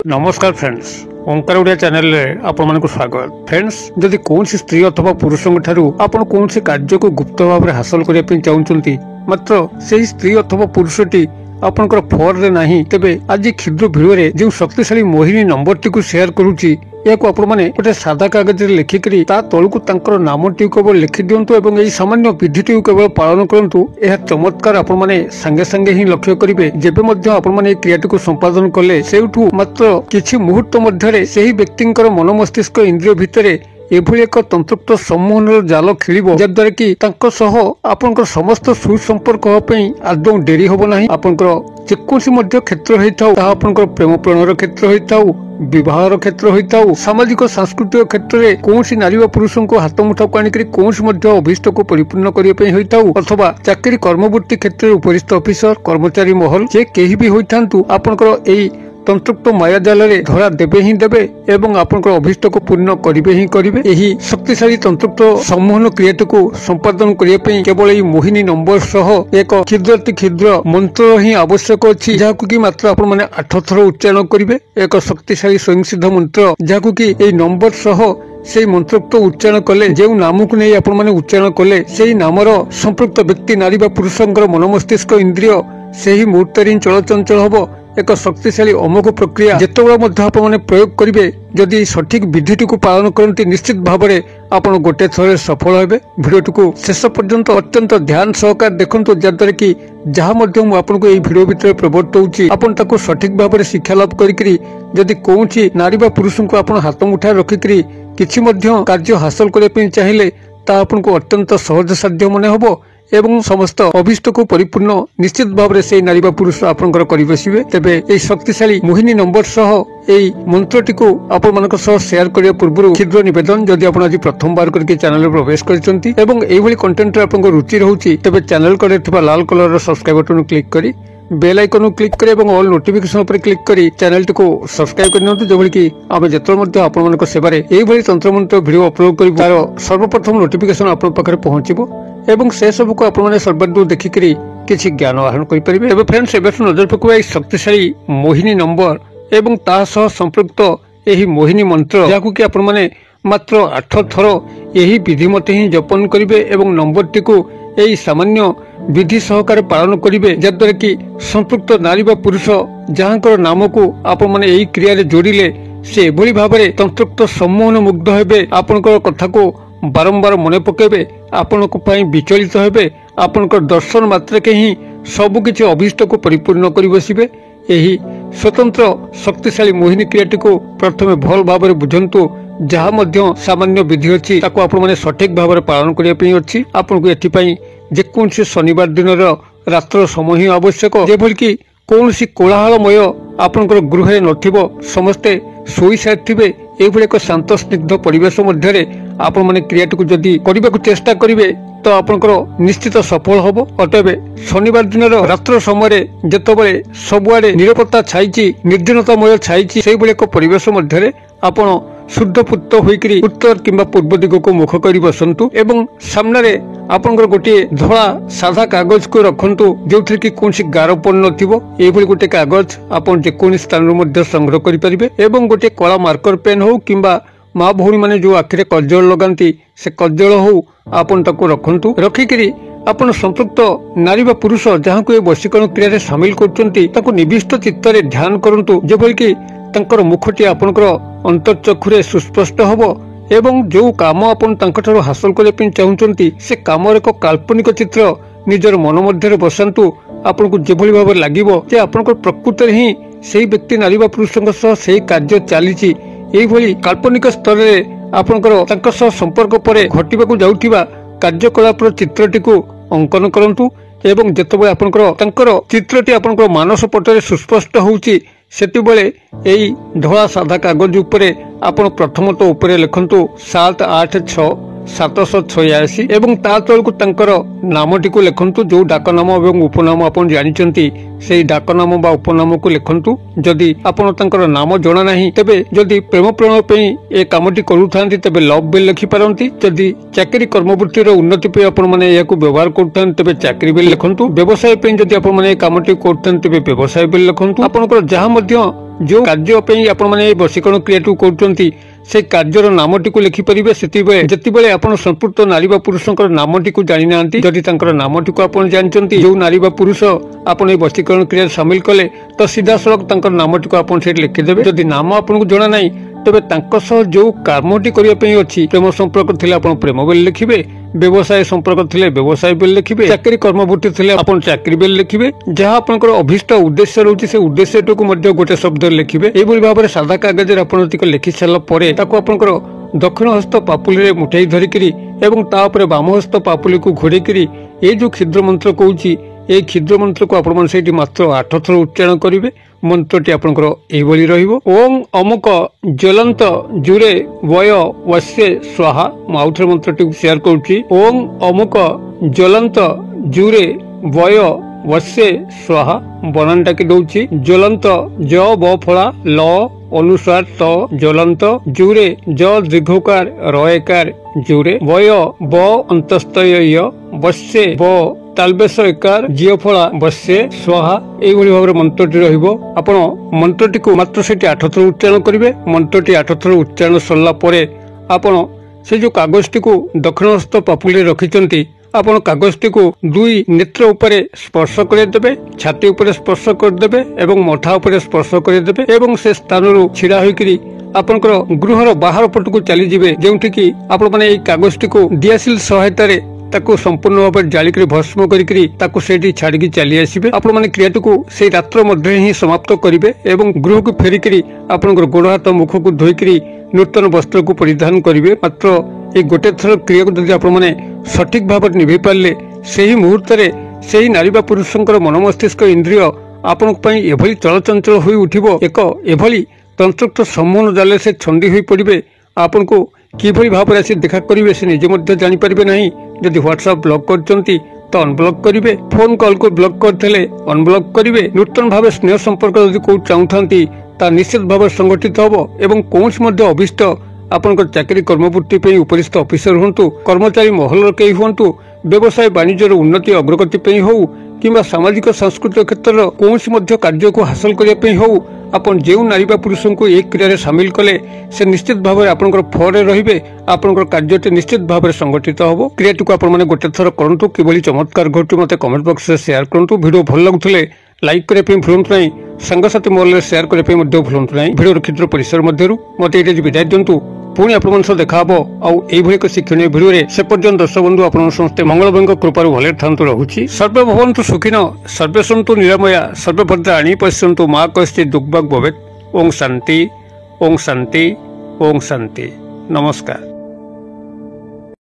नमस्कार फ्रेंड्स, ओंकार ओडिया चैनल रे आपण मानक स्वागत। फ्रेंड्स, जदि कौन स्त्री अथवा पुरुष आपण कौन कार्य को गुप्त भाव में हासिल करने चाहते मात्र से स्त्री अथवा पुरुषटी आपनकर फोन रे नहीं तेबे आज क्षुद्र भिडियो रे जो शक्तिशाली मोहिनी नंबर टी को शेयर करूची याको आपण माने गोटे सादा कागज रे लिखिकरी ता तळकु तांकर नामटी केवल लिखि दियंतु एवं एई सामान्य विधिटी केवल पालन करंतु। यह चमत्कार आपण माने संगे संगे ही लक्ष्य करिवे जेबे मध्य आपण माने क्रियाटी को संपादन कले सेउठु मात्र किछि मुहूर्त मध्यरे सेही व्यक्तिंकर मन मस्तिष्क इंद्रिय भितरे एभली एक तंत्रयुक्त सम्मोहन जाल खेलिबो जद्वारा कि तांको सह आपनकर समस्त सुसंपर्क होपई आदौ डेरी होबो नाही। आपनकर जेकोसी मध्य क्षेत्र होइताउ ता आपनकर प्रेम प्रणर क्षेत्र होइताउ विवाहर क्षेत्र होइताउ सामाजिक सांस्कृतिक क्षेत्र रे कोनसी नारी व पुरुष को हाथ मुठा को आनिकरी कोनसी मध्य अभिष्ट को परिपूर्ण करिया पई होइताउ अथवा चाकरी कर्मवृत्ति क्षेत्र रे उपरिस्थ ऑफिसर कर्मचारी महल जे केही भी होइथांतु आपनकर एई तंत्रयुक्त माया जाल रे धरा देबे ही देबे एवं आपनकर अभिष्ट को पूर्ण करिवे ही करिवे। एही शक्तिशाली तंत्रयुक्त सम्मोहन क्रियाटी को संपादन करिया पई केवल एई मोहिनी नंबर सह एक क्षुद्र मंत्र ही आवश्यक अछि जाहाकु कि मात्र आपण माने 8 थर उच्चारण करिवे। एक शक्तिशाली स्वयंसिद्ध मंत्र जाहाकु कि एई नंबर सह से मंत्रोक्त उच्चारण कले जो नाम को नहीं आपण माने उच्चारण कले से नामर संपृक्त व्यक्ति नारी बा पुरुषंकर मन मस्तिष्क इंद्रिय से ही मुहूर्त चलचंचल हबो। एक शक्तिशाली अमोघ प्रक्रिया जेतबेला मध्य आपण माने प्रयोग करिवे जदि सठिक विधिटी को पालन करती निश्चित भाव में आपण गोटे थरे सफल हेबे। भिडियोटी को शेष पर्यंत अत्यंत ध्यान सहकार देखंतु जद्वारा कि जहाँ मध्य मु आपनको एई भिडियो भितर प्रवर्तौची आपण ताको सठिक भाव में शिक्षा लाभ करिकरी जदि कोनची नारी बा पुरुष को आपण हाथ मुठा रखिकरी किछि मध्य कार्य हासिल करबा पई चाहिले ता आपनको अत्यंत सहज साध्य मने हबो एवं समस्त अभिष्ट को परिपूर्ण निश्चित भाव में से नारी बा पुरुष आपनकर करि बसिबे। तेबे एई शक्तिशाली मोहिनी नंबर सह एई मंत्रटी को आपण मानक सह शेयर करिया पूर्व क्षुद्र निवेदन जदि आपण आज प्रथम बार करके चैनल रे प्रवेश करचंती एवं एई भली कंटेंट रे आपनकर रुचि रहउची तेबे चैनल करे थिबा लाल कलर रो सब्सक्राइब बटन क्लिक करी बेल आइकन क्लिक करे एवं ऑल नोटिफिकेशन पर क्लिक करी चैनल को सब्सक्राइब करनियंतु जेभली कि आमे जेतल मध्य आपण मानक सेबारे एई भली तंत्रमंत्र वीडियो अपलोड करी तार सर्वप्रथम नोटिफिकेशन आपण पाखरे पहुंचीबो एवं से सब को आपण माने सर्वदूर देखिकरी किछि ज्ञान आहरण करि परिबे। एबे फ्रेंड्स एबे नजर पकुवा एई शक्तिशाली मोहिनी नंबर एवं ता सह संपृक्त एही मोहिनी मंत्र जाकु कि आपण माने मात्र 8 थर एही विधि मते ही जपन करिवे एवं नंबरटी को एई सामान्य विधि सहकार पालन करिवे जद्वारा कि संपृक्त नारी बा पुरुष जहाँकर नाम को आपण माने एई क्रिया रे जोड़िले से एभली भाबरे तंत्रयुक्त सम्मोहन मुग्ध हेबे आपनकर कथा को बारंबार मने पकेबे आपण को पई विचलित हेबे आपनकर दर्शन मात्र के ही सब किछि अभिष्ट को परिपूर्ण करि बसिबे। एही स्वतंत्र शक्तिशाली मोहिनी क्रियाटी को प्रथमे भल भाव में बुझंतु जहा मध्य सामान्य विधि अछि ताको आपण माने सठिक भाव में पालन करिया पई अछि। आपण को एथि पई जे कोनसी शनिवार दिन रात्र समय ही आवश्यक जेभली कि कोनसी कोलाहलमय आपनकर गृह नथिबो समस्ते सोई साथिबे एभली एक शांत स्निग्ध परिवेश मध्यरे आपण माने क्रियाटी को जदि करबाकू चेष्टा करिवे तो आपनकर निश्चित सफल होबो। अतबे शनिवार दिन रात्र समय जेतबेले सबुआडे निरपत्ता छाईची निर्जनतामय छाईची सेही भली एक परिवेश मध्यरे आपण शुद्ध पुत्त होइकरी उत्तर किंबा पूर्व दिग को मुख करी बसंतु एवं सामने आपनकर गोटे धला साधा कागज को रखंतु जोथि कि कोनसी गार पड़ नथिबो एभली गोटे कागज आपण जे कोन स्थान रो मध्य संग्रह करि परिबे एवं गोटे कला मार्कर पेन हो किंबा माँ भौणी माने जो आखिरे कज्जल लगांती से कज्जल हो आपण ताको रखंतु रखिकरी आपण संपृक्त नारी बा पुरुष जहाँ को वशीकरण क्रिया रे शामिल करचंती ताको निविष्ट चित्त रे ध्यान करंतु जेभली कि तांकर मुखटी आपनकर अंतर्चक्षुरे सुस्पष्ट हबो एवं जो काम आपण तांकठारो हासिल करिया पई चाहुचंती से कामर एक काल्पनिक चित्र निजर मन मध्यरे बसंतु आपनको जेभली भाबरे लागिबो जे आपनकर प्रकृति रे ही सेही व्यक्ति नारी बा पुरुषक सह सेही कार्य चालीची एही भली काल्पनिक स्तर रे आपनकर तांक सह संपर्क परे घटिबाकू जाउथिबा कार्यकलापर चित्रटी को अंकन करंतु एवं जेतबे आपनकर तांकर चित्रटी आपनकर मानस पटरे सुस्पष्ट होउची सेतिबेले एई धला साधा कागज उपरे आपण प्रथमत उपरे लिखंतु 786 एवं ता तळकु तांकर नामटी को लिखंतु जो डाकनाम एवं उपनाम आपण जानिचंती सेही डाकनाम बा उपनाम को लिखंतु। जदि आपण तांकर नाम जणा नाही तेबे जदि प्रेम प्रणय पई ए कामटी करूथांती तेबे लव बिल लिखि पारंती। जदि चाकरी कर्मवृत्ति रो उन्नति पे आपण माने याकू व्यवहार करथान तेबे चाकरी बिल लिखंतु। व्यवसाय पे जदि आपण माने कामटी करथान तेबे व्यवसाय बिल लिखंतु। आपनकर जहा मध्य जो कार्य आपण माने वशीकरण क्रिया करुचंती से कार्यर नामटी को लिखिपारे से आपण संपुक्त नारी पुरुष नामटी को जानी ना जदि नामटी को आपण जानते जो नारी पुरुष आपण वशीकरण क्रिया सामिल कले तो सीधा सड़क नामटी को आपण लिखिदेवे जदि नाम आपको जना ना तेबे जो कर्मटी करने अच्छी प्रेम संपर्क थे आप प्रेम बेल लिखिबे व्यवसाय संपर्क थे व्यवसाय बेल लिखिबे चाकरी कर्मवृत्ति थे आप चाकरी बेल लिखिबे जहाँ आपंकर अभीष्ट उद्देश्य रोचे से उद्देश्य गोटे शब्द लिखिबे एभली भाव में सादा कागज आपण लिखि सारा पर आपंकर दक्षिण हस्त पापुली मुठाई धरिकी एवं तापर बाम हस्त पापुली को घोड़ेकी ये जो क्षुद्र मंत्र कहूँ ये क्षुद्र मंत्र को आपण मात्र 8 थर उच्चारण करेंगे मंत्रटी आपंकर एभली रहिबो ओम अमुक ज्वलंत जुरे वय वश्ये स्वाहा आउथर मंत्रटी शेयर करुच्ची ओम अमुक ज्वलंत जुरे वय वश्ये स्वाहा बनानटा की दउची ज्वलंत ज ब फला ल अनुसार त ज्वलंत जुरे ज दीर्घकार रयकार जुरे वय ब अंतस्तय वश्ये ब तालबेश एकार जियो फला बसे स्वाहा एभली भाव मंत्रटी रहिबो आपण मंत्रटी को मात्र से 8 थर उच्चारण करेंगे मंत्रटी 8 थर उच्चारण सरला परे आपण से जो कागजटी को दक्षिण हस्त पापुली रखिचंती आपण कागजटी को दुई नेत्र उपरे स्पर्श करदेबे छाती उपरे स्पर्श करदेबे एवं मथा उपरे स्पर्श करदेबे एवं से स्थान छिड़ा होइकरी आपनकर गृहर बाहर पट को चली जिवे जेउठी कि आपण माने ए कागजटी को दियासिल सहायता रे ताको संपूर्ण भाव में जालिक भस्म करी छाड़ी चली आसबे आपण माने क्रियाटी को से रात्र मध्य ही समाप्त करेंगे एवं गृह को फेरिकी आपण गोड़ हाथ मुख को धोईकरी नूतन वस्त्र को परिधान करेंगे मात्र ये गोटे थर क्रिया को जब आपण सठिक भाव निभे पारे से ही मुहूर्त से ही नारी पुरुष मन मस्तिष्क इंद्रिय आपण एभली चलचंचल हो उठिबो एक एभली तंत्रयुक्त सम्मोहन जाले से छंदी हो पड़े आपण को किभली भाव में आसी देखा करेंगे से निजे मध्य जानीपारे नहीं जदि व्हाट्सएप ब्लॉक करचंती तो अनब्लॉक करेंगे फोन कॉल को ब्लॉक करते अनब्लॉक करेंगे नूतन भाव स्नेह संपर्क जदि को चाहूथांती ता निश्चित भाव संगठित होबो एवं कौन मध्य अभिष्ट आपनकर चाकरी कर्मवृत्ति उपरिस्थ ऑफिसर हुंतु कर्मचारी महल कई हुंतु व्यवसाय वाणिज्य उन्नति अग्रगति हो किंबा सामाजिक सांस्कृतिक क्षेत्र कौन मध्य कार्य को हासिल करने हो आपन जो नारी पुरुष को एक क्रिया सामिल कले से निश्चित भाव में आपनकर फरे रहिबे आपनकर कार्यटी निश्चित भाव में संगठित होबो क्रियाटी को आपण माने गोटे थर करंतु किबली चमत्कार घटू मते कमेंट बॉक्स में शेयर करंतु वीडियो भल लगुले लाइक करे पे भूलंतु नहीं संगसाथी मोबाइल शेयर करे पे मध्य भूलंतु नहीं वीडियो क्षुद्र परिसर मध्यरु मते एटे विदाय दियंतु पुणी आपण सह देखा हबो आउ एभली एक शिक्षणीय वीडियो रे से पर्यंत दर्शक बंधु आपण समस्त मंगलमयଙ୍କ कृपारु भले थांतु रहूची सर्वे भवन्तु सुखिनो सर्वे सन्तु निरामया सर्वे भद्राणि पश्यन्तु मा कश्चित् दुःखभाग् भवेत् ओम शांति ओम शांति ओम शांति नमस्कार।